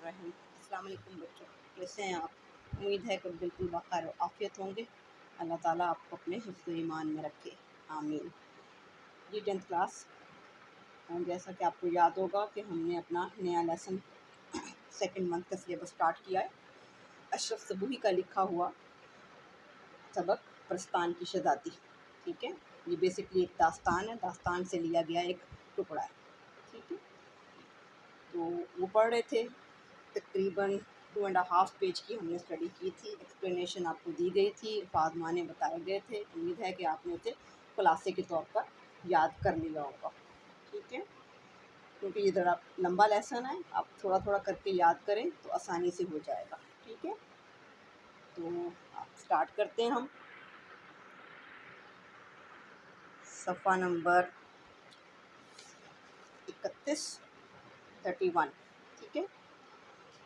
बिस्मिल्लाहिर्रहमानिर्रहीम। अस्सलाम वालेकुम बच्चों, कैसे हैं आप? उम्मीद है कि बिल्कुल बखैर आफ़ियत होंगे। अल्लाह ताला आपको अपने हिफ्ज़ ईमान में रखे, आमीन। जी 10th क्लास, जैसा कि आपको याद होगा कि हमने अपना नया लेसन सेकंड मंथ का सिलेबस स्टार्ट किया है। अशरफ सबूही का लिखा हुआ सबक प्रस्तान की शहज़ादी, ठीक है। ये बेसिकली एक दास्तान है, दास्तान से लिया गया एक टुकड़ा है, ठीक है। तो वो पढ़ रहे थे, तकरीबन 2.5 पेज की हमने स्टडी की थी। एक्सप्लेनेशन आपको दी गई थी, फार्माने बताए गए थे। उम्मीद है कि आपने उसे खुलासे के तौर पर याद कर लिया होगा, ठीक है। क्योंकि ये ज़रा लंबा लेसन है, आप थोड़ा थोड़ा करके याद करें तो आसानी से हो जाएगा, ठीक है। तो आप स्टार्ट करते हैं हम सफ़ा नंबर 31 ठीक है।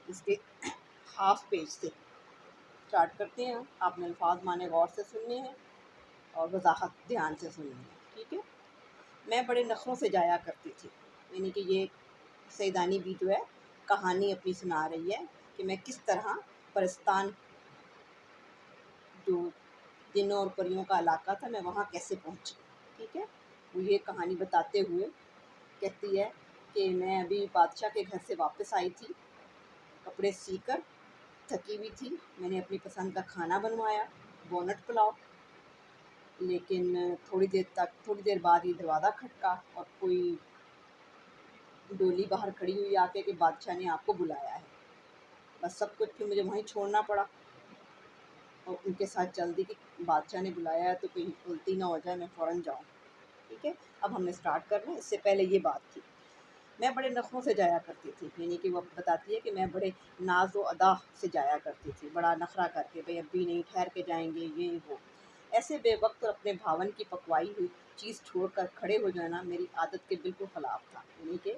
इसके हाफ पेज से स्टार्ट करते हैं। आपने अल्फाज माने गौर से सुनने हैं और वजाहत ध्यान से सुननी है, ठीक है। मैं बड़े नखरों से जाया करती थी, यानी कि ये सईदानी भी जो है कहानी अपनी सुना रही है कि मैं किस तरह परस्तान, जो जिन्नों और परियों का इलाका था, मैं वहाँ कैसे पहुँची, ठीक है। वो ये कहानी बताते हुए कहती है कि मैं अभी बादशाह के घर से वापस आई थी, कपड़े सीकर, थकी हुई थी। मैंने अपनी पसंद का खाना बनवाया, बोनट पुलाव। लेकिन थोड़ी देर बाद ये दरवाज़ा खटका और कोई डोली बाहर खड़ी हुई आके कि बादशाह ने आपको बुलाया है। बस सब कुछ फिर मुझे वहीं छोड़ना पड़ा और उनके साथ चल दी कि बादशाह ने बुलाया है तो कहीं उल्टी ना हो जाए, मैं फ़ौरन जाऊँ, ठीक है। अब हमने स्टार्ट करना है। इससे पहले ये बात थी, मैं बड़े नखरों से जाया करती थी, यानी कि वो बताती है कि मैं बड़े नाज व अदा से जाया करती थी, बड़ा नखरा करके, भाई अभी नहीं, ठहर के जाएंगे, ये वो। ऐसे बेवक्त और अपने भावन की पकवाई हुई चीज़ छोड़कर खड़े हो जाना मेरी आदत के बिल्कुल ख़िलाफ़ था। यानी कि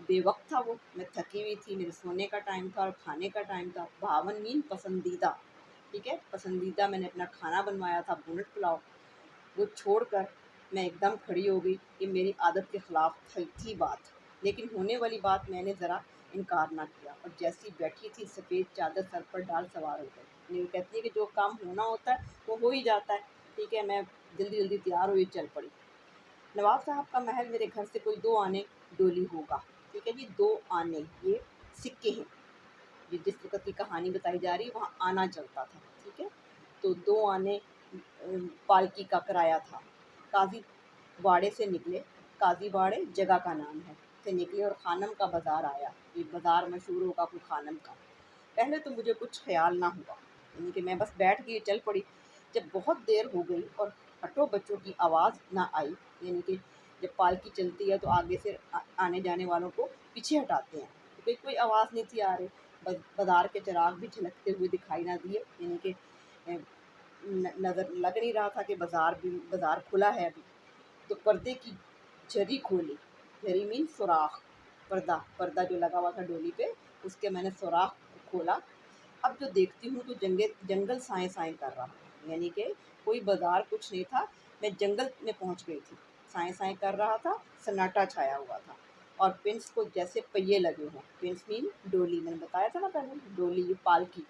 बेवक्त था वो, मैं थकी हुई थी, मेरे सोने का टाइम था और खाने का टाइम था। भावन मीन पसंदीदा, ठीक है। पसंदीदा मैंने अपना खाना बनवाया था, बोनट पुलाव। वो छोड़कर मैं एकदम खड़ी हो गई। ये मेरी आदत के ख़िलाफ़ थी बात, लेकिन होने वाली बात मैंने ज़रा इनकार ना किया और जैसी बैठी थी सफ़ेद चादर सर पर डाल सवार हो गई। ये कहती है कि जो काम होना होता है वो हो ही जाता है, ठीक है। मैं जल्दी जल्दी तैयार हुई, चल पड़ी। नवाब साहब का महल मेरे घर से कोई 2 आने डोली होगा, ठीक है जी। 2 आने ये सिक्के हैं, ये जिस वक़्त की कहानी बताई जा रही है वहाँ आना चलता था, ठीक है। तो 2 आने पालकी का किराया था। काज़ी बाड़े से निकले, काज़ी बाड़े जगह का नाम है, से निकले और खानम का बाज़ार आया। ये बाज़ार मशहूर होगा कोई खानम का। पहले तो मुझे कुछ ख़्याल ना हुआ, यानी कि मैं बस बैठ गई, चल पड़ी। जब बहुत देर हो गई और हटो बच्चों की आवाज़ ना आई, यानी कि जब पालकी चलती है तो आगे से आने जाने वालों को पीछे हटाते हैं, तो कोई आवाज़ नहीं थी आ रही। बाज़ार के चिराग भी झलकते हुए दिखाई ना दिए, यानी कि नज़र लग नहीं रहा था कि बाज़ार खुला है अभी। तो पर्दे की जरी खोली, जरी मीन सुराख, पर्दा जो लगा हुआ था डोली पे, उसके मैंने सुराख खोला। अब जो देखती हूँ तो जंगल साएँ साएँ कर रहा, यानी कि कोई बाज़ार कुछ नहीं था, मैं जंगल में पहुँच गई थी। साएँ साएँ कर रहा था, सन्नाटा छाया हुआ था और पिंस को जैसे पहिए लगे हों। पिंस मीन डोली, मैंने बताया था ना पहले, डोली ये पालकी,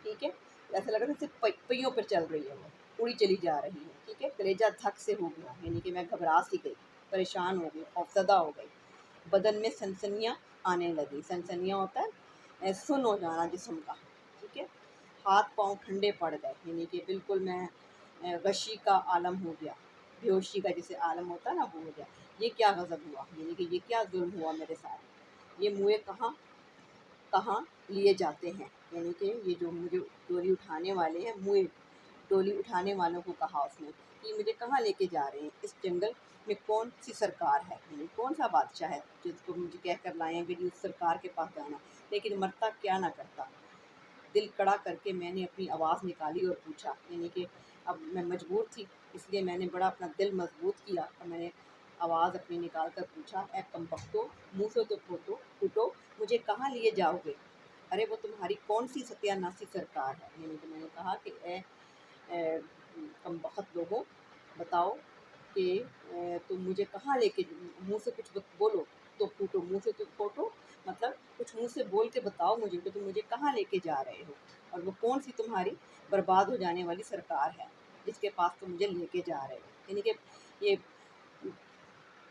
ठीक है। ऐसा लग रहा था जैसे पहियों पर चल रही है, वो उड़ी चली जा रही है, ठीक है। कलेजा धक से हो गया, यानी कि मैं घबरा सी गई, परेशान हो गई, खौफज़दा हो गई। बदन में सनसनियाँ आने लगी। सनसनियाँ होता है सुन्न हो जाना जिस्म का, ठीक है। हाथ पाँव ठंडे पड़ गए, यानी कि बिल्कुल मैं गशी का आलम हो गया, बेहोशी का जैसे आलम होता है ना, वो हो गया। ये क्या गज़ब हुआ, यानी कि ये क्या जुल्म हुआ मेरे साथ। ये मुझे कहाँ कहाँ लिए जाते हैं, यानी कि ये जो मुझे डोली उठाने वाले हैं, मुझे डोली उठाने वालों को कहा उसने कि मुझे कहाँ लेके जा रहे हैं। इस जंगल में कौन सी सरकार है, यानी कौन सा बादशाह है जिसको मुझे कह कर लाए हैं कि उस सरकार के पास जाना। लेकिन मरता क्या ना करता। दिल कड़ा करके मैंने अपनी आवाज़ निकाली और पूछा, यानी कि अब मैं मजबूर थी, इसलिए मैंने बड़ा अपना दिल मजबूत किया और मैंने आवाज़ अपनी निकाल कर पूछा, ए कमबख्तो, मुँह से तो फूटो, मुझे कहाँ लिए जाओगे? अरे वो तुम्हारी कौन सी सत्यानाशी सरकार है। यानी कि मैंने कहा कि कमबख्त लोगों, बताओ कि तुम मुझे कहाँ लेके, मुँह से कुछ बोलो। तो फूटो, मुँह से तो फोटो, मतलब कुछ मुँह से बोल के बताओ मुझे कि तुम मुझे कहाँ लेके जा रहे हो, और वो कौन सी तुम्हारी बर्बाद हो जाने वाली सरकार है जिसके पास तुम मुझे लेके जा रहे हो। यानी कि ये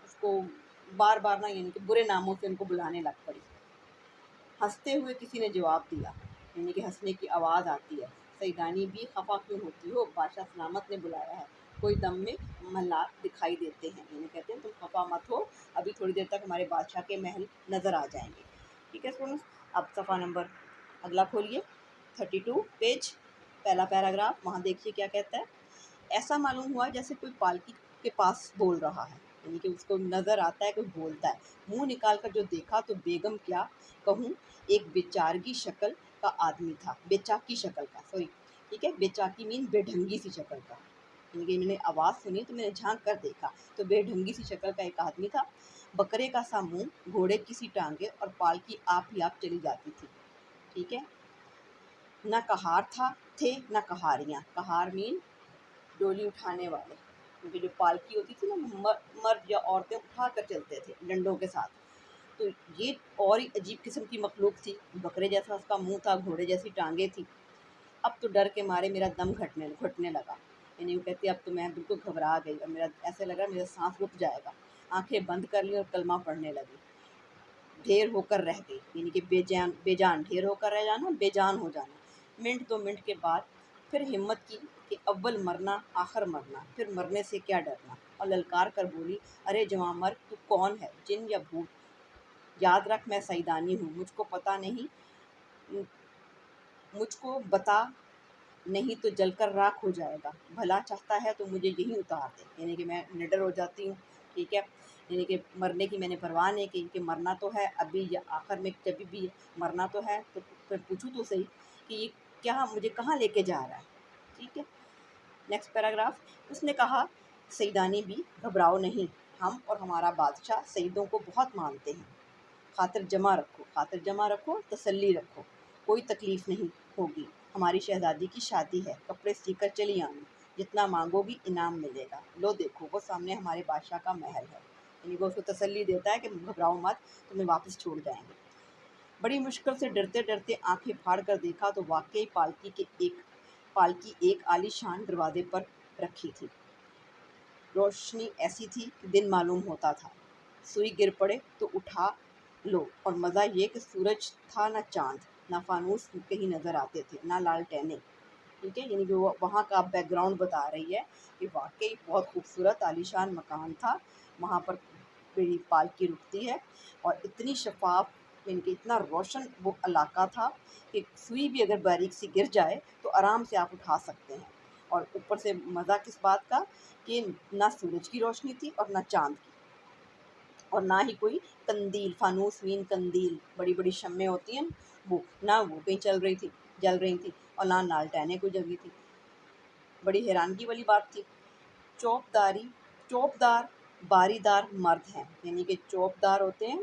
उसको बार बार ना, यानी कि बुरे नामों से उनको बुलाने लग पड़ी। हंसते हुए किसी ने जवाब दिया, यानी कि हंसने की आवाज़ आती है, सईदानी भी खफा क्यों होती हो, बादशाह सलामत ने बुलाया है, कोई दम में महलात दिखाई देते हैं। यानी कहते हैं तुम खफा मत हो, अभी थोड़ी देर तक हमारे बादशाह के महल नज़र आ जाएंगे। ठीक है स्टूडेंट्स, अब सफ़ा नंबर अगला खोलिए, 32 पेज, पहला पैराग्राफ, वहाँ देखिए क्या कहता है। ऐसा मालूम हुआ जैसे कोई पालकी के पास बोल रहा है, यानी कि उसको नज़र आता है कोई बोलता है। मुंह निकाल कर जो देखा तो बेगम क्या कहूँ, एक बेचारगी शक्ल का आदमी था, बेचाकी शक्ल का, सॉरी, ठीक है, बेचाकी मीन बेढंगी सी शक्ल का। यानी कि मैंने आवाज़ सुनी तो मैंने झांक कर देखा तो बेढंगी सी शक्ल का एक आदमी था। बकरे का सा मुँह, घोड़े की सी टांगे, और पालकी आप ही आप चली जाती थी। ठीक है, न कहार थे न कहारियाँ। कहार मीन डोली उठाने वाले, क्योंकि जो पालकी होती थी ना, मर्द या औरतें उठा कर चलते थे डंडों के साथ। तो ये और ही अजीब किस्म की मखलूक थी, बकरे जैसा उसका मुंह था, घोड़े जैसी टांगे थी। अब तो डर के मारे मेरा दम घुटने लगा। यानी वो कहती अब तो मैं बिल्कुल घबरा गई और मेरा ऐसे लगा मेरा सांस रुक जाएगा। आंखें बंद कर ली और कलमा पढ़ने लगी। ढेर होकर रह गई, यानी कि बेजान, ढेर होकर रह जाना, बेजान हो जाना। मिनट 2 मिनट के बाद फिर हिम्मत की कि अव्वल मरना आखिर मरना, फिर मरने से क्या डरना, और ललकार कर बोली, अरे जवां मर्द, तू कौन है, जिन या भूत? याद रख मैं सईदानी हूँ, मुझको बता, नहीं तो जलकर राख हो जाएगा। भला चाहता है तो मुझे यहीं उतार दे। यानी कि मैं निडर हो जाती हूँ। ठीक है, यानी कि मरने की मैंने परवाह नहीं की कि मरना तो है अभी या आखिर में, जब भी मरना तो है, तो फिर पूछूँ तो सही कि ये क्या मुझे कहाँ लेके जा रहा है। ठीक है, नेक्स्ट पैराग्राफ, उसने कहा, सईदानी भी घबराओ नहीं, हम और हमारा बादशाह सईदों को बहुत मानते हैं। खातिर जमा रखो, तसल्ली रखो, कोई तकलीफ़ नहीं होगी। हमारी शहज़ादी की शादी है, कपड़े सीकर चली आना, जितना मांगोगी इनाम मिलेगा। लो देखो, वो सामने हमारे बादशाह का महल है। यानी वो उसको तसल्ली देता है कि घबराओ मत, तुम्हें वापस छोड़ जाएंगे। बड़ी मुश्किल से डरते डरते आंखें फाड़ कर देखा तो वाकई पालकी एक आलीशान दरवाजे पर रखी थी। रोशनी ऐसी थी कि दिन मालूम होता था। सुई गिर पड़े तो उठा लो, और मज़ा ये कि सूरज था ना चांद, ना फानूस कहीं नज़र आते थे, ना लालटेनें। ठीक है, यानी कि वो वहाँ का बैकग्राउंड बता रही है कि वाकई बहुत खूबसूरत आलीशान मकान था। वहाँ पर मेरी पालकी रुकती है, और इतनी शफाफ, यानी कि इतना रोशन वो इलाका था कि सुई भी अगर बारीक सी गिर जाए तो आराम से आप उठा सकते हैं। और ऊपर से मज़ा किस बात का कि ना सूरज की रोशनी थी और ना चाँद की, और ना ही कोई कंदील, फानूस मीन कंदील, बड़ी बड़ी शम्में होती हैं वो, ना वो कहीं जल रही थी, और ना लालटेनें कोई जगी थी। बड़ी हैरानगी वाली बात थी। चौबदार बारीदार मर्द हैं, यानी कि चौबदार होते हैं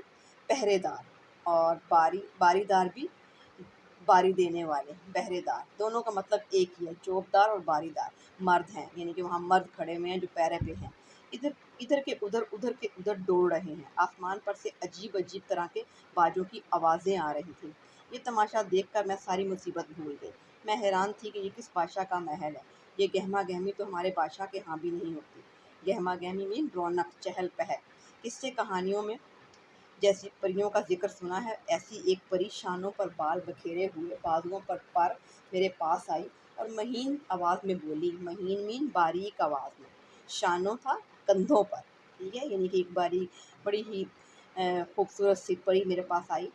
पहरेदार, और बारीदार भी बारी देने वाले, पहरेदार, दोनों का मतलब एक ही है। चौबदार और बारीदार मर्द हैं, यानी कि वहाँ मर्द खड़े हुए हैं जो पैरे पे हैं। इधर इधर के उधर दौड़ रहे हैं। आसमान पर से अजीब अजीब तरह के बाजों की आवाज़ें आ रही थी। ये तमाशा देखकर मैं सारी मुसीबत भूल गई। मैं हैरान थी कि ये किस बादशाह का महल है। ये गहमा गहमी तो हमारे बादशाह के यहाँ भी नहीं होती। गहमा गहमी मीन रौनक, चहल पहल। किससे कहानियों में जैसी परियों का जिक्र सुना है, ऐसी एक परी शानों पर बाल बखेरे हुए, बाजुओं पर मेरे पास आई और महीन आवाज़ में बोली। महीन मीन बारीक आवाज़ में, शानों था कंधों पर। ठीक है, यानी कि एक बड़ी ही खूबसूरत सी परी मेरे पास आई,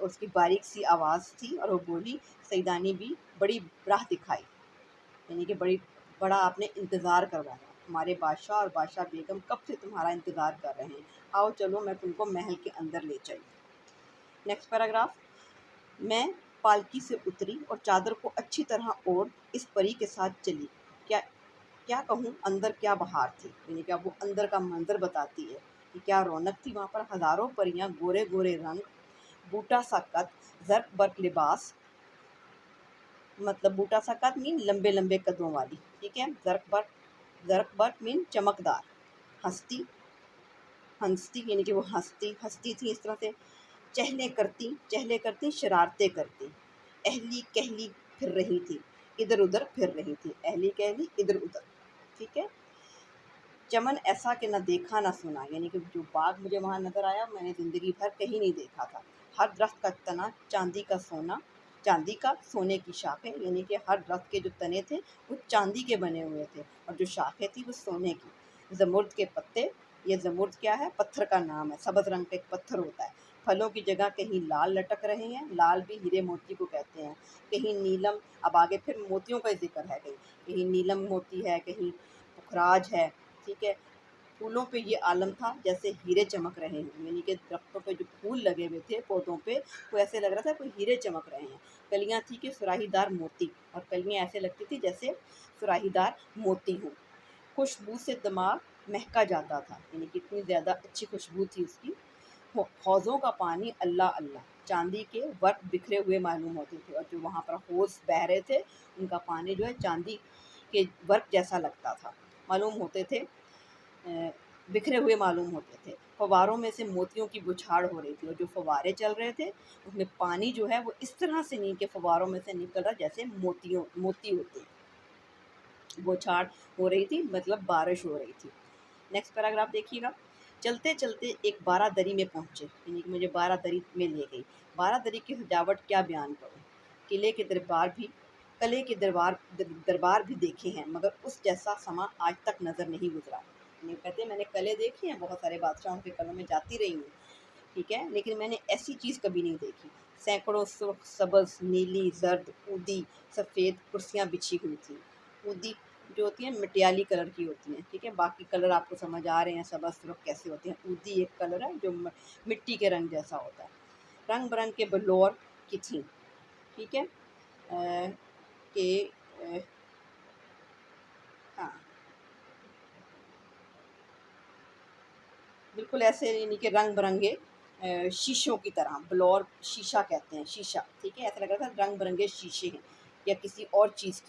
उसकी बारीक सी आवाज़ थी, और वो बोली, सईदानी भी बड़ी राह दिखाई, यानी कि बड़ा आपने इंतज़ार करवाया। हमारे बादशाह और बादशाह बेगम कब से तुम्हारा इंतज़ार कर रहे हैं। आओ चलो, मैं तुमको महल के अंदर ले चली। नेक्स्ट पैराग्राफ, मैं पालकी से उतरी और चादर को अच्छी तरह ओढ़ इस परी के साथ चली। क्या क्या कहूँ, अंदर क्या बहार थी, यानी कि वो अंदर का मंजर बताती है कि क्या रौनक थी वहाँ पर। हज़ारों परियां, गोरे गोरे रंग, बूटा सा कद, ज़र्क बर्क लिबास, मतलब बूटा सा कद मीन लंबे लंबे कदों वाली। ठीक है, ज़र्क बर्क मीन चमकदार, हंसती हंसती यानी कि वो हंसती थी इस तरह से। चहले करती शरारतें करती, अहली कहली फिर रही थी, इधर उधर फिर रही थी, अहली कहली इधर उधर। ठीक है। चमन ऐसा कि न देखा न सुना, यानी कि जो बाग मुझे वहाँ नज़र आया मैंने ज़िंदगी भर कहीं नहीं देखा था। हर दरख्त का तना चांदी का सोने की शाखें, यानी कि हर दरख्त के जो तने थे वो चांदी के बने हुए थे और जो शाखें थी वो सोने की। ज़मुर्द के पत्ते, ये ज़मुर्द क्या है? पत्थर का नाम है, सब्ज़ रंग का एक पत्थर होता है। फलों की जगह कहीं लाल लटक रहे हैं, लाल भी हीरे मोती को कहते हैं, कहीं नीलम। अब आगे फिर मोतियों का जिक्र है, कहीं नीलम मोती है, कहीं पुखराज है। ठीक है। फूलों पे ये आलम था जैसे हीरे चमक रहे हैं, यानी कि दरख्तों पे जो फूल लगे हुए थे पौधों पे वो ऐसे लग रहा था कोई हीरे चमक रहे हैं। कलियां थी कि सुराहीदार मोती, और कलियां ऐसे लगती थी जैसे सुराहीदार मोती हो। खुशबू से दिमाग महका जाता था, यानी कि इतनी ज़्यादा अच्छी खुशबू थी उसकी। हौज़ों का पानी अल्लाह अल्लाह, चांदी के वर्क बिखरे हुए मालूम होते थे, और जो वहाँ पर हौज़ बह रहे थे उनका पानी जो है चांदी के वर्क जैसा लगता था, मालूम होते थे, बिखरे हुए मालूम होते थे। फव्वारों में से मोतियों की बौछार हो रही थी, और जो फव्वारे चल रहे थे उसमें पानी जो है वो इस तरह से नहीं कि फव्वारों में से निकल रहा जैसे मोती होते हैं। बौछार हो रही थी मतलब बारिश हो रही थी। नेक्स्ट पैराग्राफ देखिएगा। चलते चलते एक बारादरी में पहुँचे, यानी कि मुझे बारादरी में ले गई। बारादरी की सजावट क्या बयान करूँ। किले के दरबार भी कले के दरबार भी देखे हैं, मगर उस जैसा समा आज तक नज़र नहीं गुजरा। नहीं कहते मैंने कले देखे हैं, बहुत सारे बादशाहों के कलों में जाती रही हूँ। ठीक है, लेकिन मैंने ऐसी चीज़ कभी नहीं देखी। सैकड़ों सुर्ख, सब्ज़, नीली, जर्द, ऊदी, सफ़ेद कुर्सियाँ बिछी हुई थी। ऊदी जो होती हैं मटियाली कलर की होती हैं। ठीक है, बाकी कलर आपको समझ आ रहे हैं सब्ज़ सुर्ख कैसे होते हैं। ऊदी एक कलर है जो मिट्टी के रंग जैसा होता है। रंग बिरंग के बलौर की थी। ठीक है। के हाँ, बिल्कुल ऐसे यानी कि रंग बिरंगे शीशों की तरह, ब्लॉर शीशा कहते हैं, शीशा। ठीक है, ऐसा लग रहा था रंग बिरंगे शीशे हैं या किसी और चीज़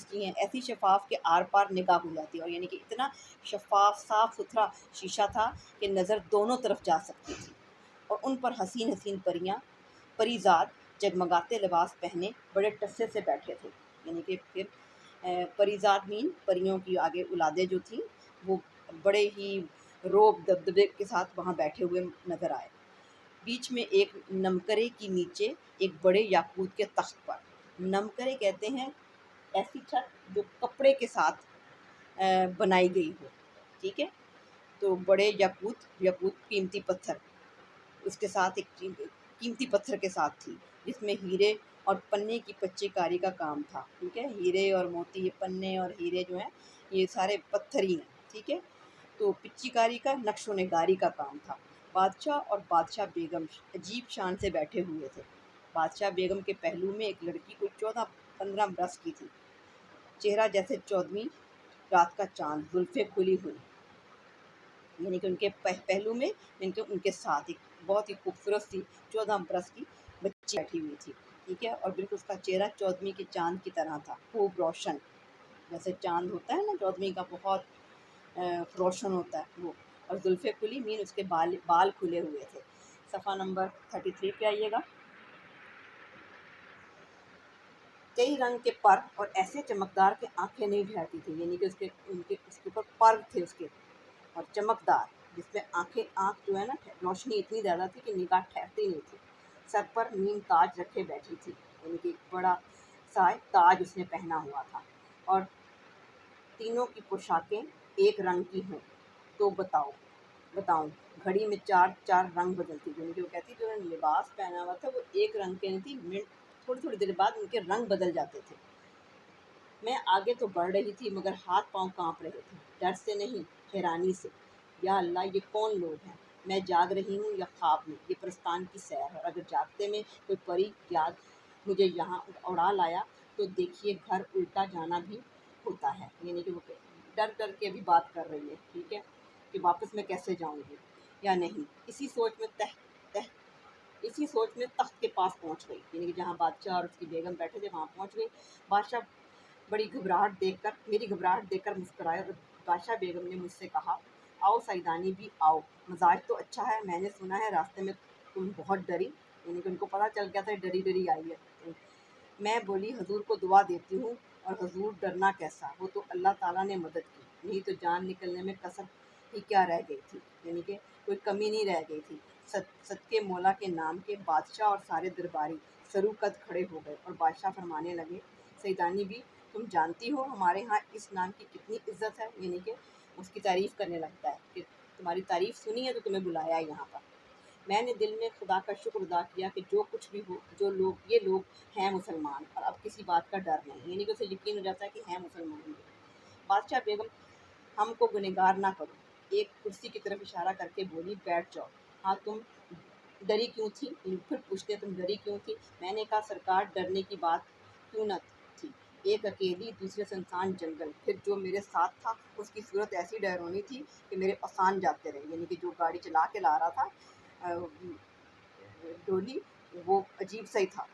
की हैं, ऐसी शफाफ के आर पार निगाह हो जाती है, और यानी कि इतना शफाफ साफ सुथरा शीशा था कि नज़र दोनों तरफ जा सकती थी। और उन पर हसीन हसीन परीजाद जगमगाते लिबास पहने बड़े टस्से से बैठे थे, यानी कि फिर परीजाद मीन परियों की आगे औलादें जो थी वो बड़े ही रोब दबदबे के साथ वहाँ बैठे हुए नज़र आए। बीच में एक नमकरे की नीचे एक बड़े याकूत के तख्त पर, नमकरे कहते हैं ऐसी छत जो कपड़े के साथ बनाई गई हो। ठीक है, तो बड़े याकूत याकूत कीमती पत्थर, उसके साथ एक कीमती पत्थर के साथ थी जिसमें हीरे और पन्ने की पच्चीकारी का काम था। ठीक है, हीरे और मोती, ये पन्ने और हीरे जो हैं ये सारे पत्थर ही हैं। ठीक है, तो पिच्चीकारी का नक्शो नगारी का काम था। बादशाह और बादशाह बेगम अजीब शान से बैठे हुए थे। बादशाह बेगम के पहलू में एक लड़की कोई 14-15 बरस की थी, चेहरा जैसे चौदहवीं रात का चांद, जुल्फ़ें खुली हुई, यानी कि उनके पहलू में इनके उनके साथ एक बहुत ही खूबसूरत सी 14 बरस की बच्ची बैठी हुई थी। ठीक है, और बिल्कुल उसका चेहरा चौदहवीं के चांद की तरह था, खूब रोशन, जैसे चांद होता है ना चौदहवीं का, बहुत रोशन होता है वो। और जुल्फ़े खुली मीन उसके बाल बाल खुले हुए थे। सफ़ा नंबर 33 पे आइएगा। कई रंग के पर और ऐसे चमकदार के आंखें नहीं ठहरती थी, यानी कि उसके ऊपर पर थे उसके, और चमकदार, जिसमें आँख जो है ना रोशनी इतनी ज़्यादा थी कि निगाह ठहरती नहीं थी। सर पर नीम ताज रखे बैठी थी, यानी कि एक बड़ा सा ताज उसने पहना हुआ था। और तीनों की पोशाकें एक रंग की हों तो बताऊं, घड़ी में चार चार रंग बदलती, यानी कि वो कहती जो उन्होंने लिबास पहना हुआ था वो एक रंग के नहीं थी, मिनट थोड़ी थोड़ी देर बाद उनके रंग बदल जाते थे। मैं आगे तो बढ़ रही थी मगर हाथ पांव कांप रहे थे, डर से नहीं हैरानी से। या अल्लाह, ये कौन लोग हैं? मैं जाग रही हूँ या ख्वाब में? ये प्रस्थान की सैर है, अगर जागते में कोई परी याद मुझे यहाँ उड़ा लाया तो देखिए घर उल्टा जाना भी होता है। यानी कि वो डर डर के अभी बात कर रही है। ठीक है, कि वापस मैं कैसे जाऊँगी या नहीं। इसी सोच में तख्त के पास पहुँच गई, यानी कि जहाँ बादशाह और उसकी बेगम बैठे थे वहाँ पहुँच गई। बादशाह मेरी घबराहट देखकर मुस्कुराए और बादशाह बेगम ने मुझसे कहा, आओ सईदानी भी आओ, मजाज तो अच्छा है, मैंने सुना है रास्ते में तुम बहुत डरी, यानी कि उनको पता चल गया था डरी डरी आई है। मैं बोली हजूर को दुआ देती हूँ, और हजूर डरना कैसा, वो तो अल्लाह ताला ने मदद की, नहीं तो जान निकलने में कसर ही क्या रह गई थी, यानी कि कोई कमी नहीं रह गई थी। सदके मौला के नाम के बादशाह और सारे दरबारी सरू कद खड़े हो गए, और बादशाह फरमाने लगे, सईदानी भी तुम जानती हो हमारे यहाँ इस नाम की कितनी इज्जत है, यानी कि उसकी तारीफ़ करने लगता है कि तुम्हारी तारीफ़ सुनी है तो तुम्हें बुलाया है यहाँ पर। मैंने दिल में खुदा का शुक्र अदा किया कि जो कुछ भी हो, जो लोग ये लोग हैं मुसलमान, और अब किसी बात का डर नहीं, यानी कि उसे यकीन हो जाता है कि हैं मुसलमान लोग। बादशाह बेगम हमको गुनहगार ना करो, एक कुर्सी की तरफ इशारा करके बोली, बैठ जाओ। हाँ तुम डरी क्यों थी, फिर पूछते तुम डरी क्यों थी। मैंने कहा सरकार डरने की बात क्यों न थी, एक अकेली दूसरे सुनसान जंगल, फिर जो मेरे साथ था उसकी सूरत ऐसी डरावनी थी कि मेरे आसान जाते रहे, यानी कि जो गाड़ी चला के ला रहा था डोली, वो अजीब सा ही था।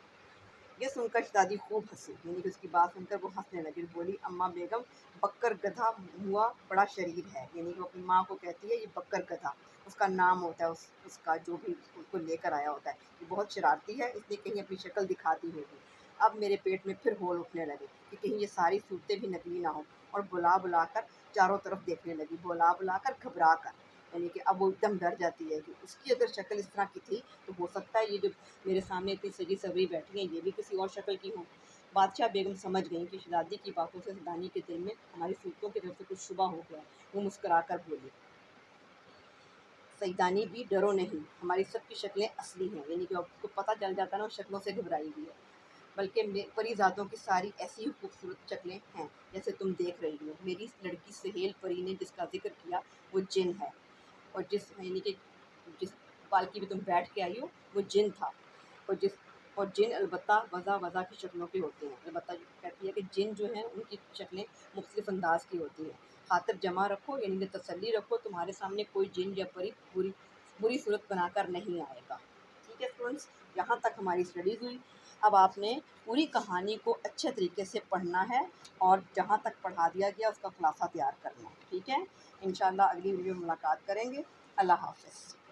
ये सुनकर शहजादी खूब हंसी, यानी कि उसकी बात सुनकर वो हंसने लगी, बोली अम्मा बेगम बक्कर गधा हुआ बड़ा शरीर है, यानी कि वो अपनी माँ को कहती है ये बक्कर गधा उसका नाम होता है, उसका जो भी उसको लेकर आया होता है, ये बहुत शरारती है, इसने कहीं अपनी शक्ल दिखाती होगी। अब मेरे पेट में फिर होल उठने लगे कि कहीं ये सारी सूरतें भी नकली ना हो, और बुला बुलाकर चारों तरफ देखने लगी, बुला बुलाकर घबरा कर, यानी कि अब वो एकदम डर जाती है कि उसकी अगर शक्ल इस तरह की थी तो हो सकता है ये जो मेरे सामने इतनी सजी सवरी बैठी हैं ये भी किसी और शक्ल की हों। बादशाह बेगम समझ गई कि शहजादी की बातों से सैदानी के दिल में हमारी सूरतों की तरफ से कुछ शुबा हो गया। वो मुस्कुरा कर बोली, सईदानी भी डरो नहीं, हमारी सबकी शक्लें असली हैं, यानी कि आपको पता चल जाता है ना शक्लों से घबराई हुई है, बल्कि परी ज़ातों की सारी ऐसी ही खूबसूरत शक्लें हैं जैसे तुम देख रही हो। मेरी इस लड़की सहेल परी ने जिसका जिक्र किया वो जिन है, और जिस यानी कि जिस पालकी में तुम बैठ के आई हो वो जिन था, और जिन अलबत्ता वज़ा वज़ा की शक्लों के होते हैं। अलबत्ता कहती है कि जिन जो हैं उनकी शक्लें मुख्तलिफ अंदाज की होती हैं। खातिर जमा रखो, यानी कि तसल्ली रखो, तुम्हारे सामने कोई जिन या परी बुरी बुरी सूरत बनाकर नहीं आएगा। ठीक है स्टूडेंट्स, यहाँ तक हमारी स्टडीज़ हुई। अब आपने पूरी कहानी को अच्छे तरीके से पढ़ना है, और जहाँ तक पढ़ा दिया गया उसका खुलासा तैयार करना है। ठीक है, इंशाल्लाह अगली वीडियो में मुलाकात करेंगे। अल्लाह हाफ़िज़।